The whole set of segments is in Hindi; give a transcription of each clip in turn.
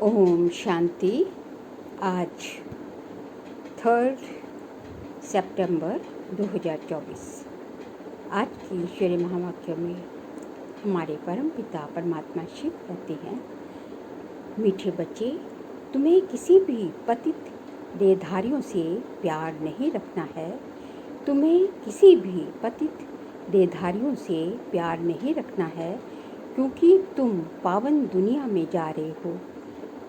ओम शांति। आज 3 सितंबर 2024। आज की ईश्वरीय महावाक्य में हमारे परम पिता परमात्मा शिव कहते हैं, मीठे बच्चे, तुम्हें किसी भी पतित देहधारियों से प्यार नहीं रखना है। तुम्हें किसी भी पतित देहधारियों से प्यार नहीं रखना है, क्योंकि तुम पावन दुनिया में जा रहे हो।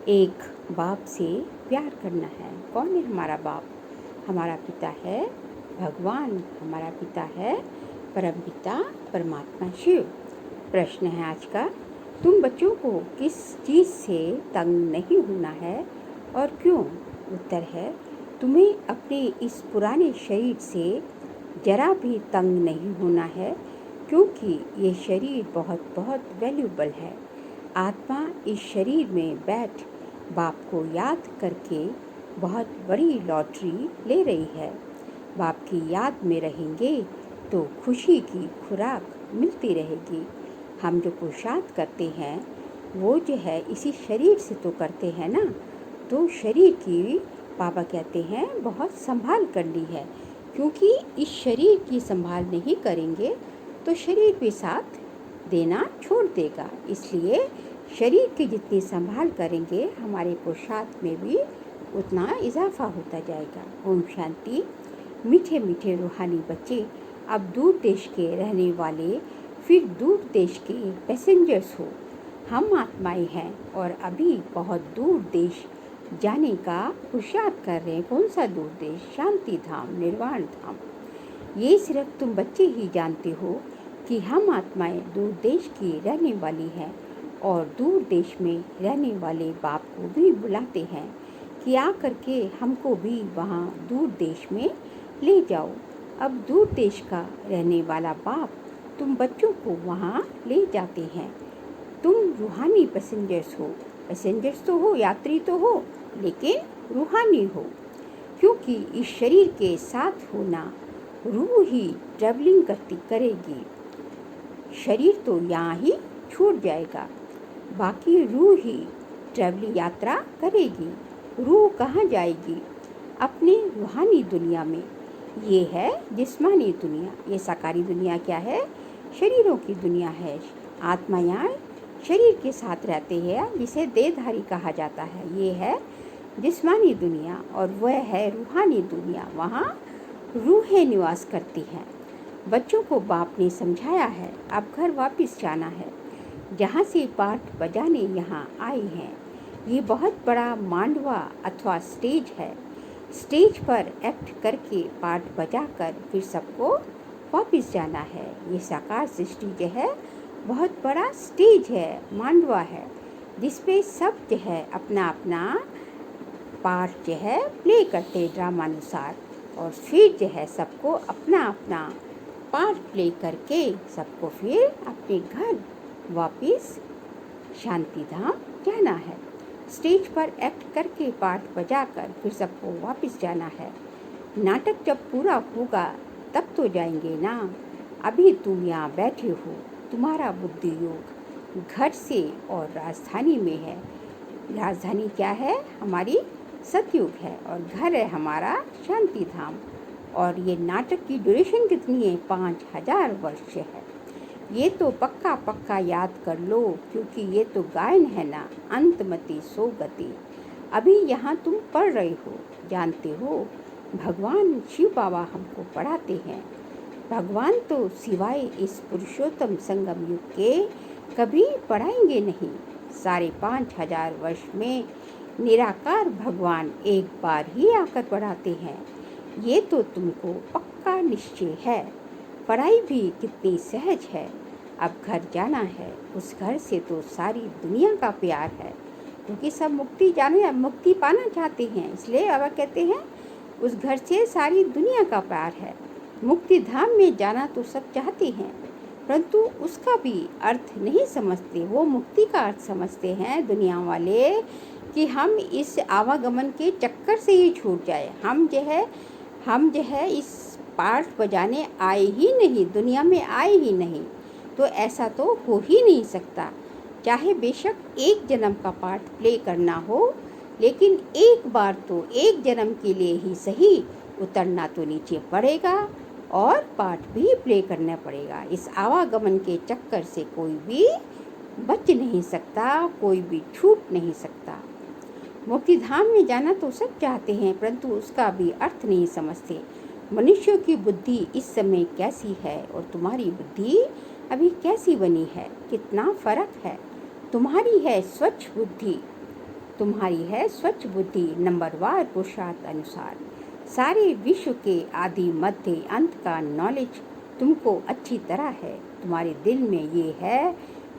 एक बाप से प्यार करना है। कौन है हमारा बाप? हमारा पिता है भगवान। हमारा पिता है परम पिता परमात्मा शिव। प्रश्न है आज का, तुम बच्चों को किस चीज़ से तंग नहीं होना है और क्यों? उत्तर है, तुम्हें अपने इस पुराने शरीर से जरा भी तंग नहीं होना है, क्योंकि ये शरीर बहुत बहुत वैल्यूबल है। आत्मा इस शरीर में बैठ बाप को याद करके बहुत बड़ी लॉटरी ले रही है। बाप की याद में रहेंगे तो खुशी की खुराक मिलती रहेगी। हम जो पुरुषार्थ करते हैं वो जो है इसी शरीर से तो करते हैं ना, तो शरीर की बाबा कहते हैं बहुत संभाल करनी है, क्योंकि इस शरीर की संभाल नहीं करेंगे तो शरीर भी साथ देना छोड़ देगा। इसलिए शरीर की जितनी संभाल करेंगे हमारे पुरुषार्थ में भी उतना इजाफा होता जाएगा। ओम शांति। मीठे मीठे रूहानी बच्चे, अब दूर देश के रहने वाले फिर दूर देश के पैसेंजर्स हो। हम आत्माएं हैं और अभी बहुत दूर देश जाने का पुरुषार्थ कर रहे हैं। कौन सा दूर देश? शांति धाम, निर्वाण धाम। ये सिर्फ तुम बच्चे ही जानते हो कि हम आत्माएं दूर देश की रहने वाली हैं और दूर देश में रहने वाले बाप को भी बुलाते हैं कि आ करके हमको भी वहाँ दूर देश में ले जाओ। अब दूर देश का रहने वाला बाप तुम बच्चों को वहाँ ले जाते हैं। तुम रूहानी पैसेंजर्स हो। पैसेंजर्स तो हो, यात्री तो हो, लेकिन रूहानी हो, क्योंकि इस शरीर के साथ होना रूह ही ट्रैवलिंग करेगी। शरीर तो यहाँ ही छूट जाएगा, बाकी रूह ही ट्रैवलिंग यात्रा करेगी। रूह कहाँ जाएगी? अपनी रूहानी दुनिया में। ये है जिस्मानी दुनिया। ये साकारी दुनिया क्या है? शरीरों की दुनिया है। आत्मा यहाँ शरीर के साथ रहते हैं, जिसे देहधारी कहा जाता है। ये है जिस्मानी दुनिया और वह है रूहानी दुनिया। वहाँ रूहें निवास करती हैं। बच्चों को बाप ने समझाया है, अब घर वापस जाना है, जहाँ से पाठ बजाने यहाँ आए हैं। ये बहुत बड़ा मांडवा अथवा स्टेज है। स्टेज पर एक्ट करके पाठ बजाकर फिर सबको वापस जाना है। ये साकार सृष्टि जो है बहुत बड़ा स्टेज है, मांडवा है, जिसपे सब जो है अपना अपना पार्ट जो है प्ले करते ड्रामानुसार, और फिर जो है सबको अपना अपना पार्ट प्ले करके सबको फिर अपने घर वापिस शांति धाम जाना है। स्टेज पर एक्ट करके पाठ बजाकर फिर सबको वापस जाना है। नाटक जब पूरा होगा तब तो जाएंगे ना। अभी तुम यहाँ बैठे हो, तुम्हारा बुद्धि योग घर से और राजधानी में है। राजधानी क्या है? हमारी सतयुग है और घर है हमारा शांति धाम। और ये नाटक की ड्यूरेशन कितनी है? 5000 वर्ष है। ये तो पक्का पक्का याद कर लो, क्योंकि ये तो गायन है ना, अंतमति सो गति। अभी यहाँ तुम पढ़ रहे हो, जानते हो भगवान शिव बाबा हमको पढ़ाते हैं। भगवान तो सिवाय इस पुरुषोत्तम संगम युग के कभी पढ़ाएंगे नहीं। 5500 वर्ष में निराकार भगवान एक बार ही आकर पढ़ाते हैं। ये तो तुमको पक्का निश्चय है। पढ़ाई भी कितनी सहज है। अब घर जाना है। उस घर से तो सारी दुनिया का प्यार है, क्योंकि सब मुक्ति पाना चाहते हैं। इसलिए बाबा कहते हैं उस घर से सारी दुनिया का प्यार है। मुक्ति धाम में जाना तो सब चाहते हैं, परंतु उसका भी अर्थ नहीं समझते। वो मुक्ति का अर्थ समझते हैं दुनिया वाले कि हम इस आवागमन के चक्कर से ही छूट जाए। हम जो है इस पाठ बजाने आए ही नहीं, दुनिया में आए ही नहीं, तो ऐसा तो हो ही नहीं सकता। चाहे बेशक एक जन्म का पाठ प्ले करना हो, लेकिन एक बार तो एक जन्म के लिए ही सही उतरना तो नीचे पड़ेगा और पाठ भी प्ले करना पड़ेगा। इस आवागमन के चक्कर से कोई भी बच नहीं सकता, कोई भी छूट नहीं सकता। मुक्ति धाम में जाना तो सब चाहते हैं, परंतु उसका भी अर्थ नहीं समझते। मनुष्यों की बुद्धि इस समय कैसी है और तुम्हारी बुद्धि अभी कैसी बनी है, कितना फर्क है। तुम्हारी है स्वच्छ बुद्धि, नंबरवार पुरुषार्थ अनुसार। सारे विश्व के आदि मध्य अंत का नॉलेज तुमको अच्छी तरह है। तुम्हारे दिल में ये है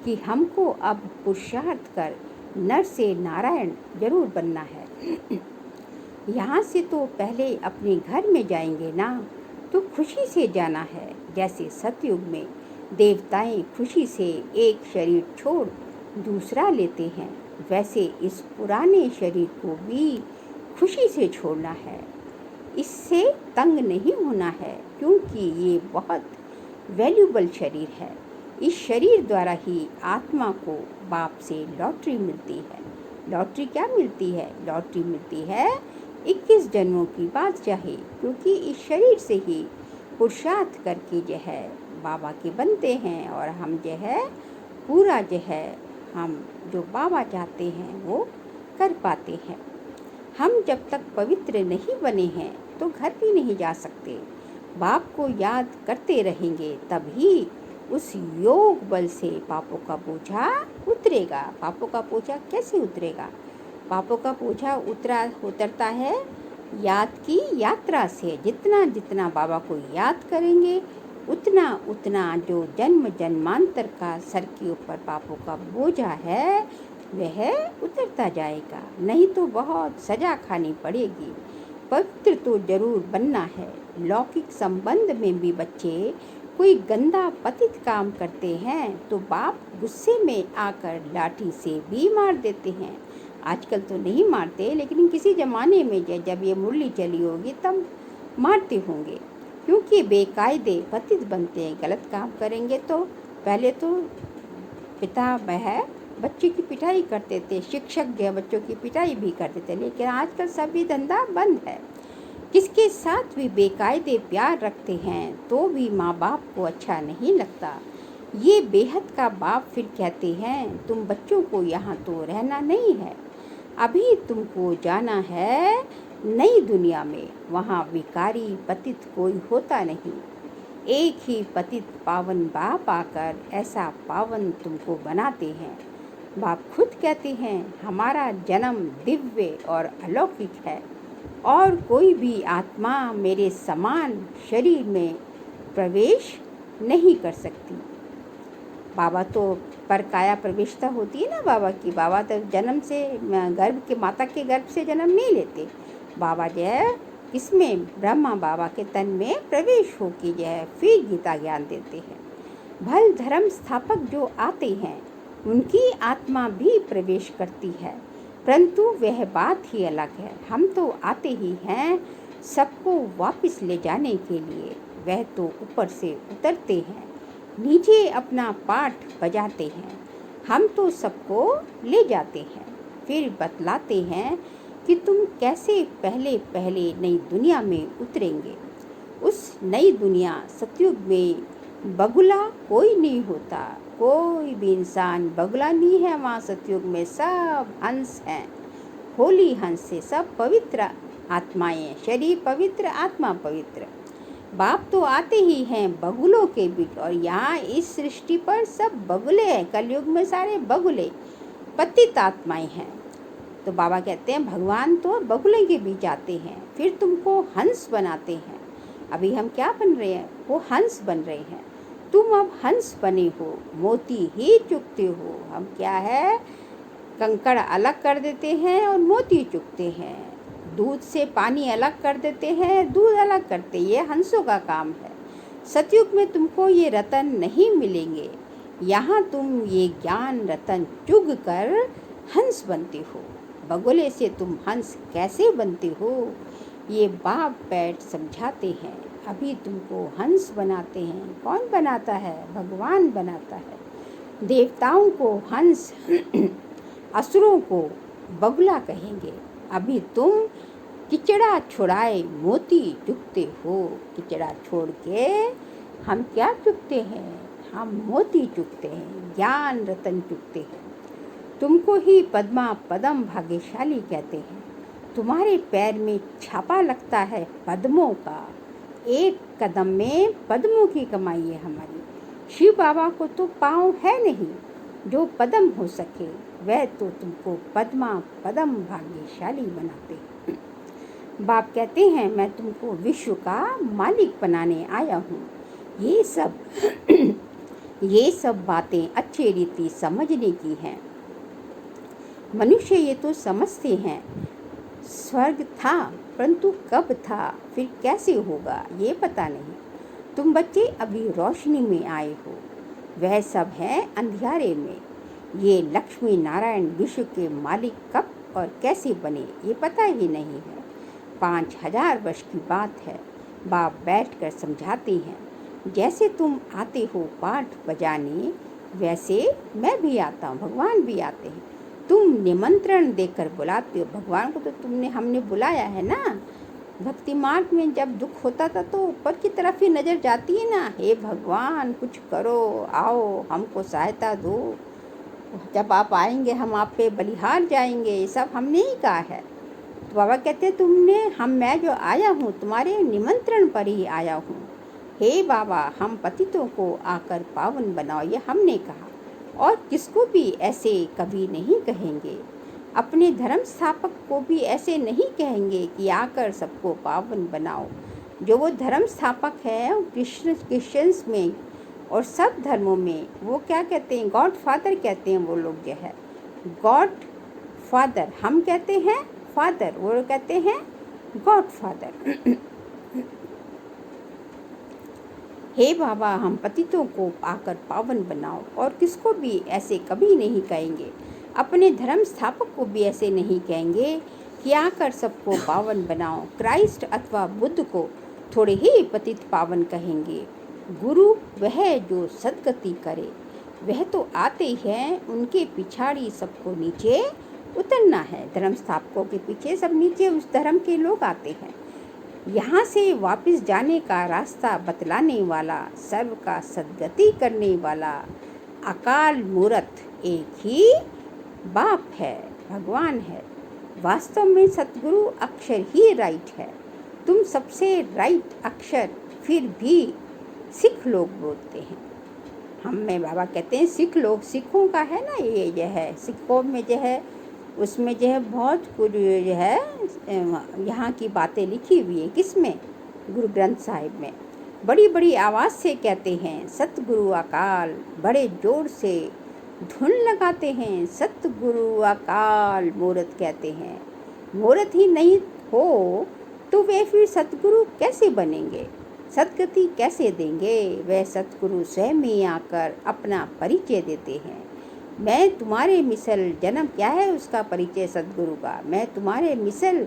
कि हमको अब पुरुषार्थ कर नर से नारायण जरूर बनना है। यहाँ से तो पहले अपने घर में जाएंगे ना, तो खुशी से जाना है। जैसे सतयुग में देवताएं खुशी से एक शरीर छोड़ दूसरा लेते हैं, वैसे इस पुराने शरीर को भी खुशी से छोड़ना है। इससे तंग नहीं होना है, क्योंकि ये बहुत वैल्यूबल शरीर है। इस शरीर द्वारा ही आत्मा को बाप से लॉटरी मिलती है। लॉटरी क्या मिलती है? लॉटरी मिलती है 21 जन्मों की बादशाही, क्योंकि इस शरीर से ही पुरुषार्थ करके जो है बाबा के बनते हैं, और हम जो है पूरा जो है हम जो बाबा चाहते हैं वो कर पाते हैं। हम जब तक पवित्र नहीं बने हैं तो घर भी नहीं जा सकते। बाप को याद करते रहेंगे, तभी उस योग बल से पापों का बोझा उतरेगा। पापों का बोझा कैसे उतरेगा? पापों का बोझा उतरता है याद की यात्रा से। जितना जितना बाबा को याद करेंगे, उतना उतना जो जन्म जन्मांतर का सर के ऊपर पापों का बोझा है वह उतरता जाएगा। नहीं तो बहुत सजा खानी पड़ेगी। पवित्र तो जरूर बनना है। लौकिक संबंध में भी बच्चे कोई गंदा पतित काम करते हैं तो बाप गुस्से में आकर लाठी से भी मार देते हैं। आजकल तो नहीं मारते, लेकिन किसी ज़माने में जब ये मुरली चली होगी तब मारते होंगे, क्योंकि बेकायदे पतित बनते हैं। गलत काम करेंगे तो पहले तो पिता वह बच्चे की पिटाई करते थे, शिक्षक जो बच्चों की पिटाई भी करते थे, लेकिन आजकल सभी धंधा बंद है। किसके साथ भी बेकायदे प्यार रखते हैं तो भी माँ बाप को अच्छा नहीं लगता। ये बेहद का बाप फिर कहते हैं तुम बच्चों को यहाँ तो रहना नहीं है, अभी तुमको जाना है नई दुनिया में। वहाँ विकारी पतित कोई होता नहीं। एक ही पतित पावन बाप आकर ऐसा पावन तुमको बनाते हैं। बाप खुद कहते हैं हमारा जन्म दिव्य और अलौकिक है, और कोई भी आत्मा मेरे समान शरीर में प्रवेश नहीं कर सकती। बाबा तो पर काया प्रवेशता होती है ना बाबा की। बाबा तो जन्म से गर्भ के माता के गर्भ से जन्म नहीं लेते। बाबा जो है इसमें ब्रह्मा बाबा के तन में प्रवेश होकर जो है फिर गीता ज्ञान देते हैं। भल धर्म स्थापक जो आते हैं उनकी आत्मा भी प्रवेश करती है, परंतु वह बात ही अलग है। हम तो आते ही हैं सबको वापस ले जाने के लिए। वह तो ऊपर से उतरते हैं, नीचे अपना पाठ बजाते हैं। हम तो सबको ले जाते हैं, फिर बतलाते हैं कि तुम कैसे पहले पहले नई दुनिया में उतरेंगे। उस नई दुनिया सतयुग में बगुला कोई नहीं होता, कोई भी इंसान बगुला नहीं है। वहाँ सतयुग में सब हंस हैं, होली हंस से सब पवित्र आत्माएं। शरीर पवित्र, आत्मा पवित्र। बाप तो आते ही हैं बगुलों के बीच, और यहाँ इस सृष्टि पर सब बगुले हैं। कलयुग में सारे बगुले पतित आत्माएं हैं। तो बाबा कहते हैं भगवान तो बगुले के बीच आते हैं, फिर तुमको हंस बनाते हैं। अभी हम क्या बन रहे हैं? वो हंस बन रहे हैं। तुम अब हंस बने हो, मोती ही चुगते हो। हम क्या है, कंकड़ अलग कर देते हैं और मोती चुगते हैं। दूध से पानी अलग कर देते हैं, दूध अलग करते, ये हंसों का काम है। सतयुग में तुमको ये रतन नहीं मिलेंगे। यहाँ तुम ये ज्ञान रतन चुग कर हंस बनते हो। बगुले से तुम हंस कैसे बनते हो, ये बाप बैठ समझाते हैं। अभी तुमको हंस बनाते हैं। कौन बनाता है? भगवान बनाता है। देवताओं को हंस असुरों को बगुला कहेंगे। अभी तुम किचड़ा छुड़ाए मोती चुगते हो। किचड़ा छोड़ के हम क्या चुगते हैं? हम मोती चुगते हैं, ज्ञान रतन चुगते हैं। तुमको ही पद्मा पदम भाग्यशाली कहते हैं। तुम्हारे पैर में छापा लगता है पद्मों का। एक कदम में पद्मों की कमाई है हमारी। शिव बाबा को तो पाँव है नहीं जो पदम हो सके, वह तो तुमको पद्मा पदम भाग्यशाली बनाते हैं। बाप कहते हैं मैं तुमको विश्व का मालिक बनाने आया हूँ। ये सब बातें अच्छी रीति समझने की हैं। मनुष्य ये तो समझते हैं स्वर्ग था, परंतु कब था, फिर कैसे होगा, ये पता नहीं। तुम बच्चे अभी रोशनी में आए हो, वह सब है अंधियारे में। ये लक्ष्मी नारायण विश्व के मालिक कब और कैसे बने, ये पता ही नहीं है। 5000 वर्ष की बात है। बाप बैठकर समझाते हैं। जैसे तुम आते हो पाठ बजाने, वैसे मैं भी आता हूँ, भगवान भी आते हैं। तुम निमंत्रण देकर बुलाते हो, भगवान को तो हमने बुलाया है ना। भक्ति मार्ग में जब दुख होता था तो ऊपर की तरफ ही नज़र जाती है ना, हे भगवान कुछ करो, आओ हमको सहायता दो। जब आप आएंगे हम आप पे बलिहार जाएंगे, ये सब हमने ही कहा है। तो बाबा कहते हैं मैं जो आया हूँ तुम्हारे निमंत्रण पर ही आया हूँ। हे बाबा हम पतितों को आकर पावन बनाओ, ये हमने कहा और किसको भी ऐसे कभी नहीं कहेंगे। अपने धर्म स्थापक को भी ऐसे नहीं कहेंगे कि आकर सबको पावन बनाओ। जो वो धर्म स्थापक है क्रिश्चियंस में और सब धर्मों में वो क्या कहते हैं, गॉड फादर कहते हैं वो लोग जो है, गॉड फादर। हम कहते हैं फादर, वो कहते हैं गॉड फादर। हे बाबा हम पतितों को आकर पावन बनाओ और किसको भी ऐसे कभी नहीं कहेंगे। अपने धर्म स्थापक को भी ऐसे नहीं कहेंगे कि आकर सबको पावन बनाओ। क्राइस्ट अथवा बुद्ध को थोड़े ही पतित पावन कहेंगे। गुरु वह जो सद्गति करे, वह तो आते हैं, उनके पिछाड़ी सबको नीचे उतरना है। धर्म स्थापकों के पीछे सब नीचे उस धर्म के लोग आते हैं। यहाँ से वापस जाने का रास्ता बतलाने वाला, सर्व का सद्गति करने वाला अकाल मूर्त एक ही बाप है, भगवान है। वास्तव में सतगुरु अक्षर ही राइट है। तुम सबसे राइट अक्षर फिर भी सिख लोग बोलते हैं। मैं बाबा कहते हैं सिख लोग, सिखों का है ना ये जो है, सिखों में जो है उसमें जो है बहुत कुछ जो है यहाँ की बातें लिखी हुई है। किसमें? गुरु ग्रंथ साहिब में। बड़ी बड़ी आवाज़ से कहते हैं सतगुरु अकाल, बड़े जोर से धुन लगाते हैं सतगुरु अकाल मूर्त कहते हैं। मूर्त ही नहीं हो तो वे फिर सतगुरु कैसे बनेंगे, सदगति कैसे देंगे? वह सतगुरु स्वयं ही आकर अपना परिचय देते हैं। मैं तुम्हारे मिसल जन्म, क्या है उसका परिचय सतगुरु का, मैं तुम्हारे मिसल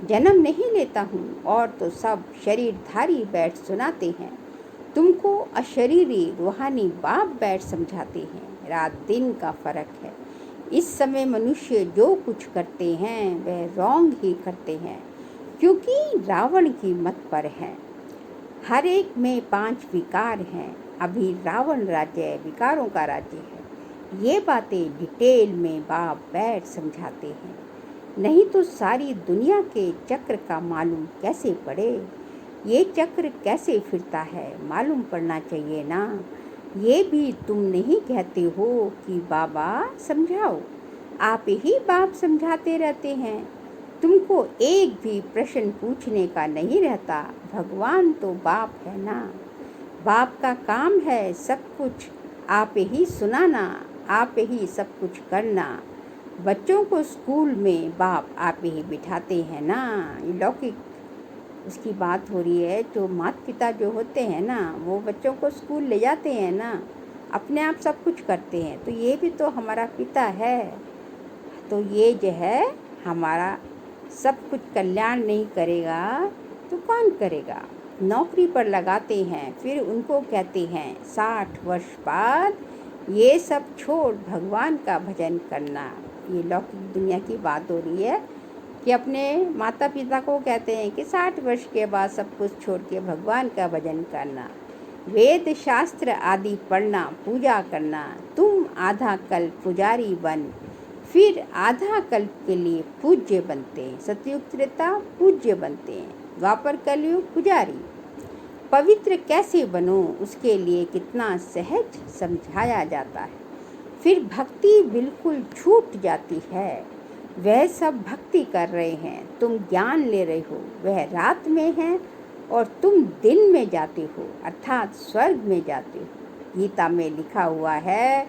जन्म नहीं लेता हूँ। और तो सब शरीरधारी बैठ सुनाते हैं, तुमको अशरीरी रूहानी बाप बैठ समझाते हैं। रात दिन का फर्क है। इस समय मनुष्य जो कुछ करते हैं वह रॉन्ग ही करते हैं, क्योंकि रावण की मत पर है। हर एक में 5 विकार हैं। अभी रावण राज्य विकारों का राज्य है। ये बातें डिटेल में बाप बैठ समझाते हैं, नहीं तो सारी दुनिया के चक्र का मालूम कैसे पड़े। ये चक्र कैसे फिरता है मालूम पड़ना चाहिए ना। ये भी तुम नहीं कहते हो कि बाबा समझाओ, आप ही बाप समझाते रहते हैं। तुमको एक भी प्रश्न पूछने का नहीं रहता। भगवान तो बाप है ना। बाप का काम है सब कुछ आप ही सुनाना, आप ही सब कुछ करना। बच्चों को स्कूल में बाप आप ही बिठाते हैं ना। ये लौकिक उसकी बात हो रही है। जो माता पिता जो होते हैं ना, वो बच्चों को स्कूल ले जाते हैं ना, अपने आप सब कुछ करते हैं। तो ये भी तो हमारा पिता है। तो ये जो है हमारा सब कुछ कल्याण नहीं करेगा तो कौन करेगा। नौकरी पर लगाते हैं, फिर उनको कहते हैं 60 वर्ष बाद ये सब छोड़ भगवान का भजन करना। ये लौकिक दुनिया की बात हो रही है कि अपने माता पिता को कहते हैं कि 60 वर्ष के बाद सब कुछ छोड़ के भगवान का भजन करना, वेद शास्त्र आदि पढ़ना, पूजा करना। तुम आधा कल्प पुजारी बन, फिर आधा कल्प के लिए पूज्य बनते हैं। सतयुग त्रेता पूज्य बनते हैं, द्वापर कलयुग पुजारी। पवित्र कैसे बनो उसके लिए कितना सहज समझाया जाता है। फिर भक्ति बिल्कुल छूट जाती है। वह सब भक्ति कर रहे हैं, तुम ज्ञान ले रहे हो। वह रात में है और तुम दिन में जाते हो, अर्थात स्वर्ग में जाते हो। गीता में लिखा हुआ है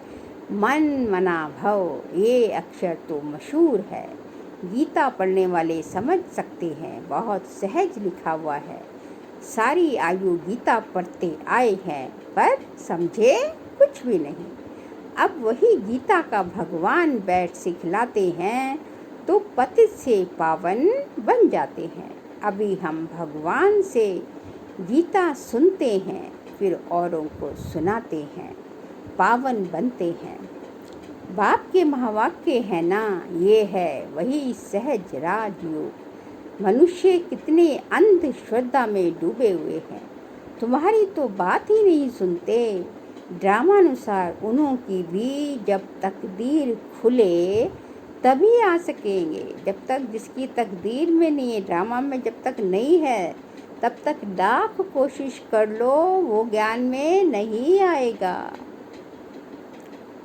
मन मना भव, ये अक्षर तो मशहूर है। गीता पढ़ने वाले समझ सकते हैं, बहुत सहज लिखा हुआ है। सारी आयु गीता पढ़ते आए हैं पर समझे कुछ भी नहीं। अब वही गीता का भगवान बैठ सिखलाते हैं तो पतित से पावन बन जाते हैं। अभी हम भगवान से गीता सुनते हैं, फिर औरों को सुनाते हैं, पावन बनते हैं। बाप के महावाक्य है ना, ये है वही सहज राजयोग। मनुष्य कितने अंधश्रद्धा में डूबे हुए हैं, तुम्हारी तो बात ही नहीं सुनते। ड्रामानुसार उन्हों की भी जब तकदीर खुले तभी आ सकेंगे। जब तक जिसकी तकदीर में नहीं है, ड्रामा में जब तक नहीं है, तब तक लाख कोशिश कर लो वो ज्ञान में नहीं आएगा।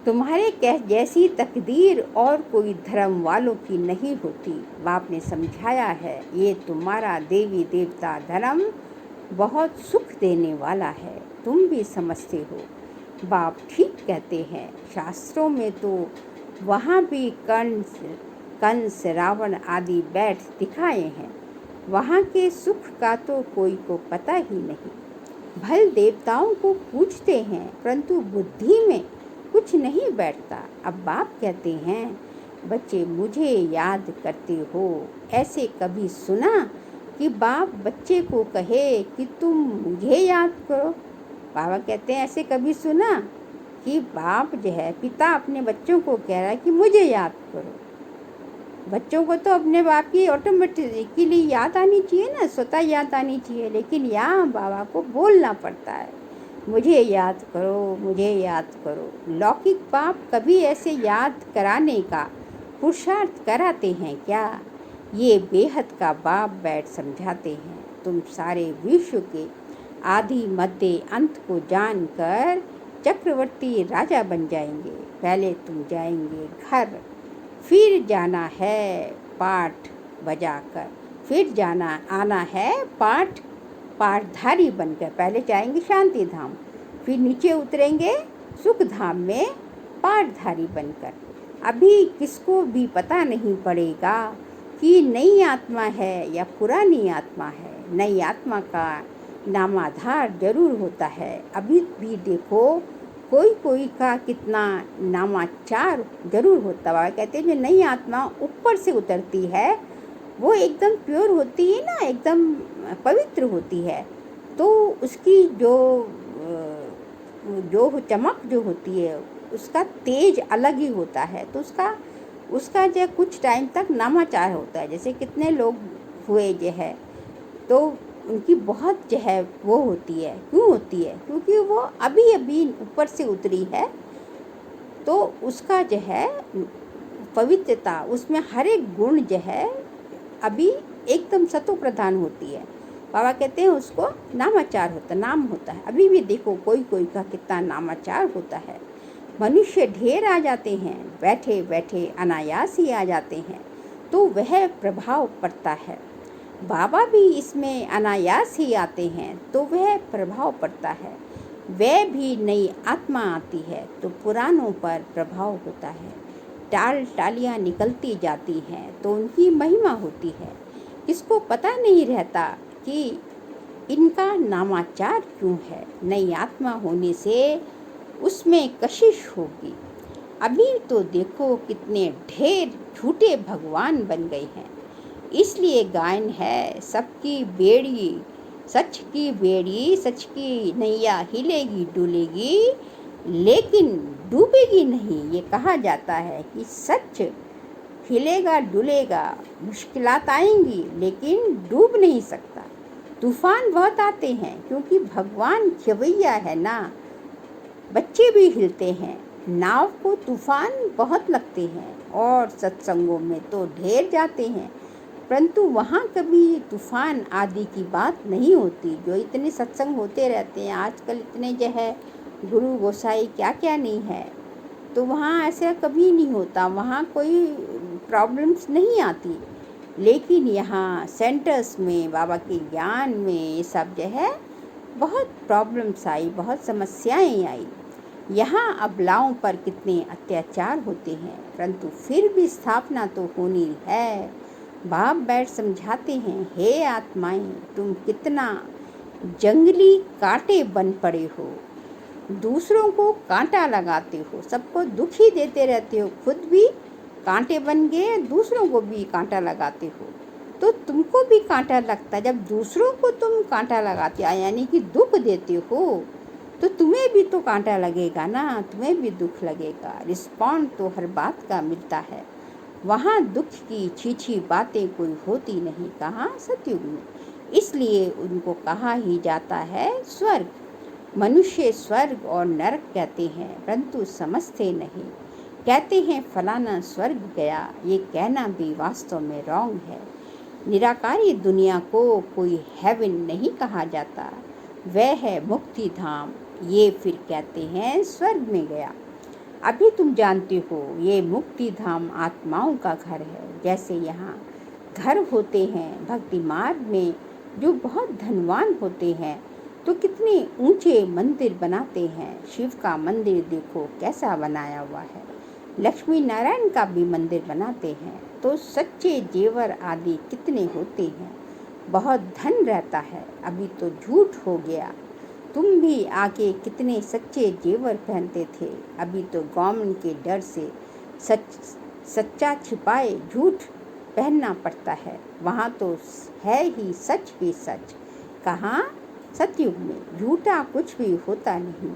तुम्हारे जैसी तकदीर और कोई धर्म वालों की नहीं होती। बाप ने समझाया है, ये तुम्हारा देवी देवता धर्म बहुत सुख देने वाला है, तुम भी समझते हो। बाप ठीक कहते हैं, शास्त्रों में तो वहाँ भी कंस रावण आदि बैठ दिखाए हैं। वहाँ के सुख का तो कोई को पता ही नहीं। भल देवताओं को पूजते हैं परंतु बुद्धि में कुछ नहीं बैठता। अब बाप कहते हैं, बच्चे मुझे याद करते हो। ऐसे कभी सुना कि बाप बच्चे को कहे कि तुम मुझे याद करो? बाबा कहते हैं, ऐसे कभी सुना कि बाप जो है पिता अपने बच्चों को कह रहा है कि मुझे याद करो? बच्चों को तो अपने बाप की ऑटोमेटिकली याद आनी चाहिए ना, स्वतः याद आनी चाहिए, लेकिन यहाँ बाबा को बोलना पड़ता है, मुझे याद करो, मुझे याद करो। लौकिक बाप कभी ऐसे याद कराने का पुरुषार्थ कराते हैं क्या? ये बेहद का बाप बैठ समझाते हैं। तुम सारे विश्व के आदि मध्य अंत को जानकर चक्रवर्ती राजा बन जाएंगे। पहले तुम जाएंगे घर, फिर जाना है पाठ बजाकर, फिर आना है पाठधारी बनकर। पहले जाएंगे शांति धाम, फिर नीचे उतरेंगे सुख धाम में पाठधारी बनकर। अभी किसको भी पता नहीं पड़ेगा कि नई आत्मा है या पुरानी आत्मा है। नई आत्मा का नामाधार जरूर होता है। अभी भी देखो कोई का कितना नामाचार जरूर होता है। कहते हैं जो नई आत्मा ऊपर से उतरती है वो एकदम प्योर होती है ना, एकदम पवित्र होती है, तो उसकी जो चमक जो होती है उसका तेज अलग ही होता है। तो उसका जो कुछ टाइम तक नामाचार होता है। जैसे कितने लोग हुए जो है तो उनकी बहुत जो है वो होती है। क्यों होती है? क्योंकि वो अभी अभी ऊपर से उतरी है, तो उसका जो है पवित्रता, उसमें हर एक गुण जो है अभी एकदम सतो प्रधान होती है। बाबा कहते हैं उसको नामाचार नाम होता है। अभी भी देखो कोई का कितना नामाचार होता है। मनुष्य ढेर आ जाते हैं, बैठे बैठे अनायास ही आ जाते हैं, तो वह प्रभाव पड़ता है। बाबा भी इसमें अनायास ही आते हैं तो वह प्रभाव पड़ता है। वह भी नई आत्मा आती है तो पुरानों पर प्रभाव होता है। टालियाँ निकलती जाती हैं तो उनकी महिमा होती है। किसको पता नहीं रहता कि इनका नामाचार क्यों है। नई आत्मा होने से उसमें कशिश होगी। अभी तो देखो कितने ढेर झूठे भगवान बन गए हैं। इसलिए गायन है, सबकी बेड़ी सच की बेड़ी, सच की नैया हिलेगी डुलेगी, लेकिन डूबेगी नहीं। ये कहा जाता है कि सच हिलेगा डुलेगा, मुश्किलात आएंगी, लेकिन डूब नहीं सकता। तूफान बहुत आते हैं क्योंकि भगवान खिवैया है ना। बच्चे भी हिलते हैं, नाव को तूफान बहुत लगते हैं और सत्संगों में तो ढेर जाते हैं, परंतु वहाँ कभी तूफान आदि की बात नहीं होती। जो इतने सत्संग होते रहते हैं आजकल, इतने जो है गुरु गोसाई क्या क्या नहीं है, तो वहाँ ऐसा कभी नहीं होता, वहाँ कोई प्रॉब्लम्स नहीं आती। लेकिन यहाँ सेंटर्स में बाबा के ज्ञान में ये सब जो है बहुत प्रॉब्लम्स आई, बहुत समस्याएं आई। यहाँ अबलाओं पर कितने अत्याचार होते हैं, परंतु फिर भी स्थापना तो होनी है। बाप बैठ समझाते हैं, हे आत्माएं, तुम कितना जंगली कांटे बन पड़े हो, दूसरों को कांटा लगाते हो, सबको दुखी देते रहते हो, खुद भी कांटे बन गए, दूसरों को भी कांटा लगाते हो, तो तुमको भी कांटा लगता है। जब दूसरों को तुम कांटा लगाते हो यानी कि दुख देते हो, तो तुम्हें भी तो कांटा लगेगा ना, तुम्हें भी दुख लगेगा। रिस्पॉन्ड तो हर बात का मिलता है। वहाँ दुख की छीछी बातें कोई होती नहीं, कहाँ सतयुग में। इसलिए उनको कहा ही जाता है स्वर्ग। मनुष्य स्वर्ग और नरक कहते हैं, परंतु समझते नहीं। कहते हैं फलाना स्वर्ग गया, ये कहना भी वास्तव में रॉन्ग है। निराकारी दुनिया को कोई हेवन नहीं कहा जाता, वह है मुक्ति धाम, ये फिर कहते हैं स्वर्ग में गया। अभी तुम जानते हो ये मुक्ति धाम आत्माओं का घर है। जैसे यहाँ घर होते हैं भक्ति मार्ग में, जो बहुत धनवान होते हैं तो कितने ऊंचे मंदिर बनाते हैं। शिव का मंदिर देखो कैसा बनाया हुआ है, लक्ष्मी नारायण का भी मंदिर बनाते हैं, तो सच्चे जेवर आदि कितने होते हैं, बहुत धन रहता है। अभी तो झूठ हो गया, तुम भी आके कितने सच्चे जेवर पहनते थे, अभी तो गवर्नमेंट के डर से सच्चा छिपाए झूठ पहनना पड़ता है। वहाँ तो है ही सच। कहाँ सतयुग में झूठा कुछ भी होता नहीं,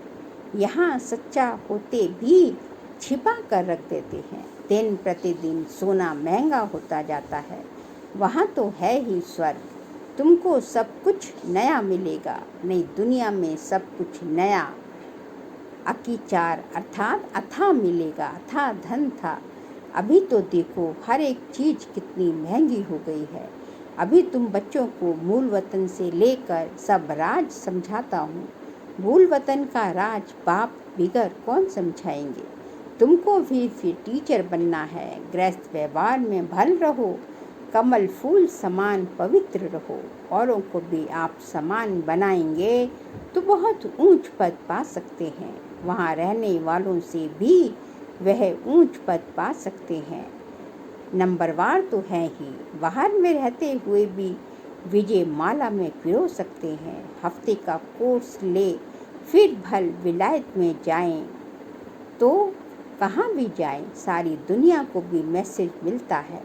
यहाँ सच्चा होते भी छिपा कर रख देते हैं। दिन प्रतिदिन सोना महंगा होता जाता है, वहाँ तो है ही स्वर्ग। तुमको सब कुछ नया मिलेगा, नई दुनिया में सब कुछ नया अकीचार अर्थात अथा मिलेगा, अथा धन था। अभी तो देखो हर एक चीज़ कितनी महंगी हो गई है। अभी तुम बच्चों को मूल वतन से लेकर सब राज समझाता हूँ। मूल वतन का राज बाप बिगर कौन समझाएंगे। तुमको भी फिर टीचर बनना है। गृहस्थ व्यवहार में भल रहो, कमल फूल समान पवित्र रहो। औरों को भी आप समान बनाएंगे तो बहुत ऊंच पद पा सकते हैं। वहाँ रहने वालों से भी वह ऊंच पद पा सकते हैं। नंबरवार तो है ही, बाहर में रहते हुए भी विजय माला में पिरो सकते हैं। हफ्ते का कोर्स ले फिर भल विलायत में जाएं तो कहाँ भी जाएं, सारी दुनिया को भी मैसेज मिलता है।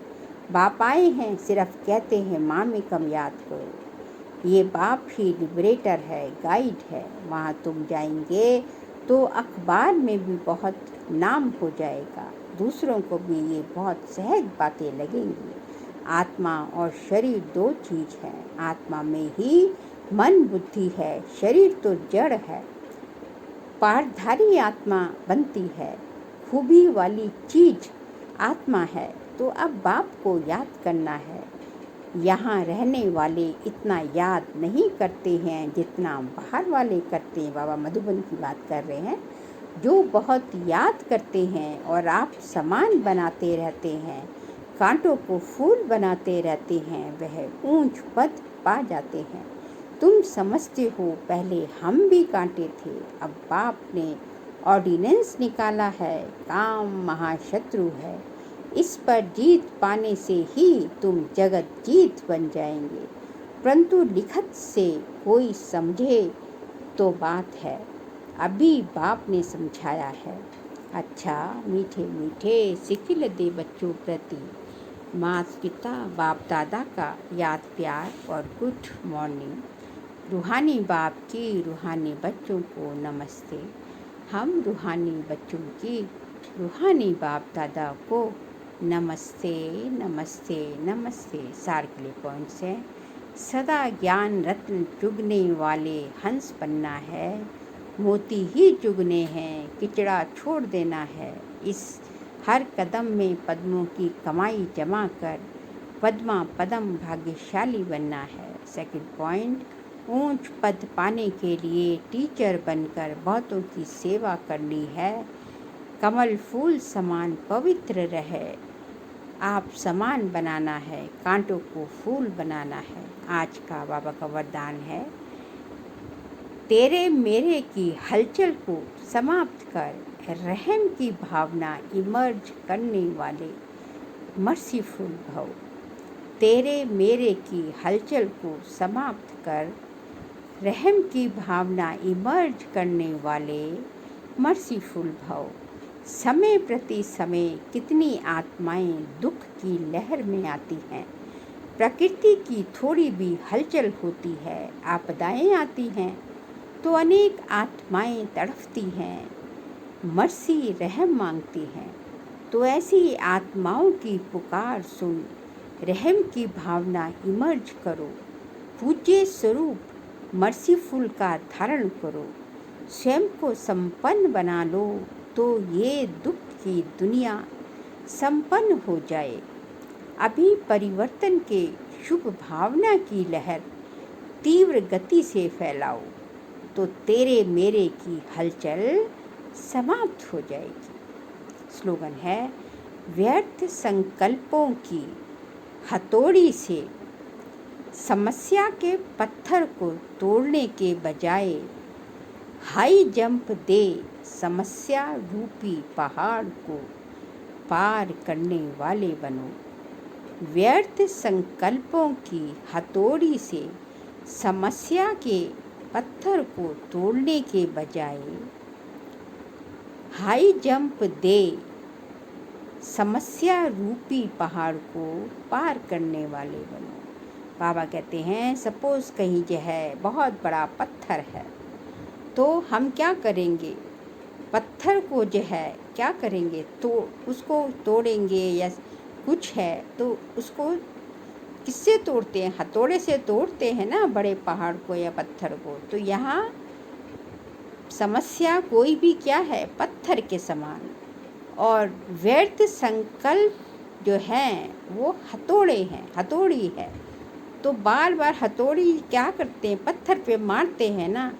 बाप आए हैं, सिर्फ कहते हैं मामी कम याद करो। ये बाप ही लिबरेटर है, गाइड है। वहाँ तुम जाएंगे तो अखबार में भी बहुत नाम हो जाएगा, दूसरों को भी ये बहुत सहज बातें लगेंगी। आत्मा और शरीर दो चीज़ है, आत्मा में ही मन बुद्धि है, शरीर तो जड़ है। पाठधारी आत्मा बनती है, खूबी वाली चीज़ आत्मा है। तो अब बाप को याद करना है। यहाँ रहने वाले इतना याद नहीं करते हैं जितना बाहर वाले करते हैं। बाबा मधुबन की बात कर रहे हैं, जो बहुत याद करते हैं और आप समान बनाते रहते हैं, कांटों को फूल बनाते रहते हैं, वह ऊंच पद पा जाते हैं। तुम समझते हो पहले हम भी कांटे थे, अब बाप ने ऑर्डिनेंस निकाला है, काम महाशत्रु है। इस पर जीत पाने से ही तुम जगत जीत बन जाएंगे। परंतु लिखत से कोई समझे तो बात है, अभी बाप ने समझाया है। अच्छा मीठे मीठे सिखिल दे बच्चों प्रति माता पिता बाप दादा का याद प्यार और गुड मॉर्निंग। रूहानी बाप की रूहानी बच्चों को नमस्ते। हम रूहानी बच्चों की रूहानी बाप दादा को नमस्ते नमस्ते नमस्ते। सार के लिए पॉइंट्स हैं। सदा ज्ञान रत्न चुगने वाले हंस बनना है, मोती ही चुगने हैं, किचड़ा छोड़ देना है। इस हर कदम में पद्मों की कमाई जमा कर पद्मा पदम भाग्यशाली बनना है। सेकंड पॉइंट, ऊंच पद पाने के लिए टीचर बनकर बहुतों की सेवा करनी है। कमल फूल समान पवित्र रहे, आप समान बनाना है, कांटों को फूल बनाना है। आज का बाबा का वरदान है, तेरे मेरे की हलचल को समाप्त कर रहम की भावना इमर्ज करने वाले मर्सीफुल भव। तेरे मेरे की हलचल को समाप्त कर रहम की भावना इमर्ज करने वाले मर्सीफुल भव। समय प्रति समय कितनी आत्माएं दुख की लहर में आती हैं। प्रकृति की थोड़ी भी हलचल होती है, आपदाएं आती हैं तो अनेक आत्माएं तड़फती हैं, मर्सी रहम मांगती हैं। तो ऐसी आत्माओं की पुकार सुन रहम की भावना इमर्ज करो। पूज्य स्वरूप मर्सीफुल का धारण करो। स्वयं को संपन्न बना लो तो ये दुख की दुनिया संपन्न हो जाए। अभी परिवर्तन के शुभ भावना की लहर तीव्र गति से फैलाओ तो तेरे मेरे की हलचल समाप्त हो जाएगी। स्लोगन है, व्यर्थ संकल्पों की हथौड़ी से समस्या के पत्थर को तोड़ने के बजाय हाई जंप दे समस्या रूपी पहाड़ को पार करने वाले बनो। व्यर्थ संकल्पों की हथौड़ी से समस्या के पत्थर को तोड़ने के बजाय हाई जंप दे समस्या रूपी पहाड़ को पार करने वाले बनो। बाबा कहते हैं, सपोज कहीं जो है बहुत बड़ा पत्थर है तो हम क्या करेंगे, पत्थर को जो है क्या करेंगे, तो उसको तोड़ेंगे या कुछ है तो उसको किससे तोड़ते हैं, हथौड़े से तोड़ते हैं ना बड़े पहाड़ को या पत्थर को। तो यहाँ समस्या कोई भी क्या है, पत्थर के समान। और व्यर्थ संकल्प जो हैं वो हथौड़े हैं, हथौड़ी है। तो बार बार हथौड़ी क्या करते हैं, पत्थर पे मारते हैं ना।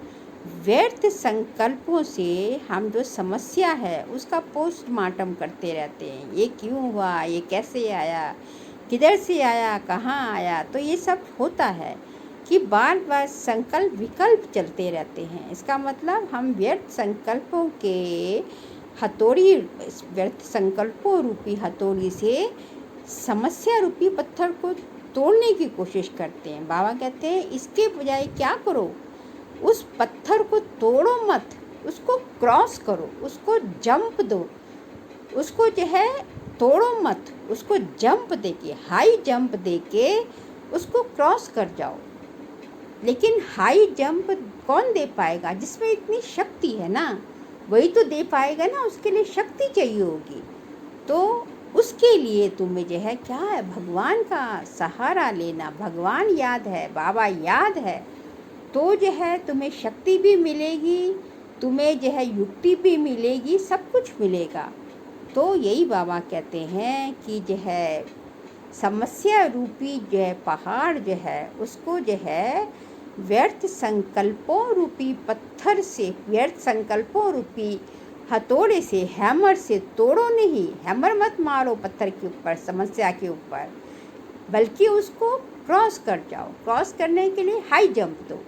व्यर्थ संकल्पों से हम जो समस्या है उसका पोस्टमार्टम करते रहते हैं, ये क्यों हुआ, ये कैसे आया, किधर से आया, कहाँ आया। तो ये सब होता है कि बार बार संकल्प विकल्प चलते रहते हैं। इसका मतलब हम व्यर्थ संकल्पों के हथौड़ी, व्यर्थ संकल्पों रूपी हथौड़ी से समस्या रूपी पत्थर को तोड़ने की कोशिश करते हैं। बाबा कहते हैं इसके बजाय क्या करो, उस पत्थर को तोड़ो मत, उसको क्रॉस करो, उसको जंप दो, उसको जो है तोड़ो मत, उसको जंप देके, हाई जंप देके उसको क्रॉस कर जाओ। लेकिन हाई जंप कौन दे पाएगा, जिसमें इतनी शक्ति है ना, वही तो दे पाएगा ना, उसके लिए शक्ति चाहिए होगी। तो उसके लिए तुम्हें जो है क्या है, भगवान का सहारा लेना। भगवान याद है, बाबा याद है तो जो है तुम्हें शक्ति भी मिलेगी, तुम्हें जो है युक्ति भी मिलेगी, सब कुछ मिलेगा। तो यही बाबा कहते हैं कि जो है समस्या रूपी जो है पहाड़ जो है उसको जो है व्यर्थ संकल्पों रूपी पत्थर से, व्यर्थ संकल्पों रूपी हथौड़े से, हैमर से तोड़ो नहीं। हैमर मत मारो पत्थर के ऊपर, समस्या के ऊपर, बल्कि उसको क्रॉस कर जाओ। क्रॉस करने के लिए हाई जंप दो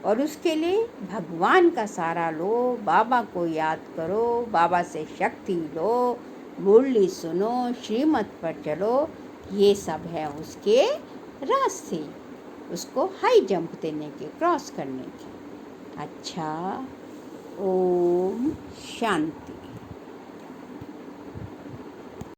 और उसके लिए भगवान का सहारा लो, बाबा को याद करो, बाबा से शक्ति लो, मुरली सुनो, श्रीमत पर चलो। ये सब है उसके रास्ते, उसको हाई जंप देने के, क्रॉस करने के। अच्छा, ओम शांति।